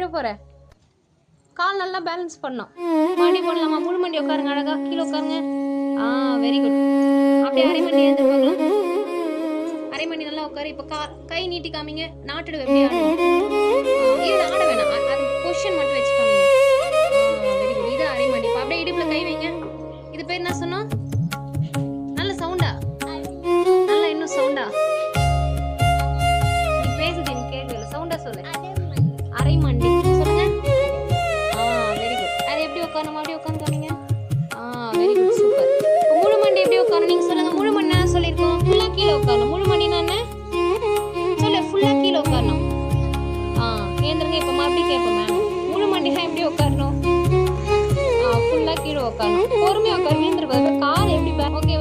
பண்ண போற? கால் நல்லா பேலன்ஸ் பண்ணணும். மண்டி போடலாமா? முழு மண்டி உட்காருங்க, அழகா கீழே உட்காருங்க. Very good. அப்படியே அரை மண்டி எழுந்துருப்பாங்களா? அரை மணி நல்லா உட்காரு. இப்ப கை நீட்டி காமிங்க. நாட்டுடு எப்படி ஆடணும்? இது ஆட வேணாம், அது பொசிஷன் மட்டும் வச்சு காமிங்க. Very good. இது அரை மண்டி. அப்படியே இடுப்புல கை வைங்க. இது பேர் என்ன சொன்னோம்? நல்ல சவுண்டா, நல்ல இன்னும் சவுண்டா. நீ பேசுது எனக்கு கேட்கல. சவுண்டா சொல்லு. அரை மண்டி சொல்லுங்க. Very good. அது எப்படி உட்காரணும்? அப்படியே உட்காந்து காமிங்க. Very good, super. முழு மண்டி எப்படி உட்காரணும் நீங்க சொல்லுங்க. முழு மண்டி நான் சொல்லியிருக்கோம், ஃபுல்லா கீழே உட்காரணும். முழு மண்டி நான் சொல்லு, ஃபுல்லா கீழே உட்காரணும். கேந்திரங்க. இப்ப மறுபடியும் கேட்போம் மேம். முழு மண்டினா எப்படி உட்காரணும்? ஃபுல்லா கீழே உட்காரணும். பொறுமையா உட்காரு, வீந்துருப்பாரு. கால் எப்படி ஓகே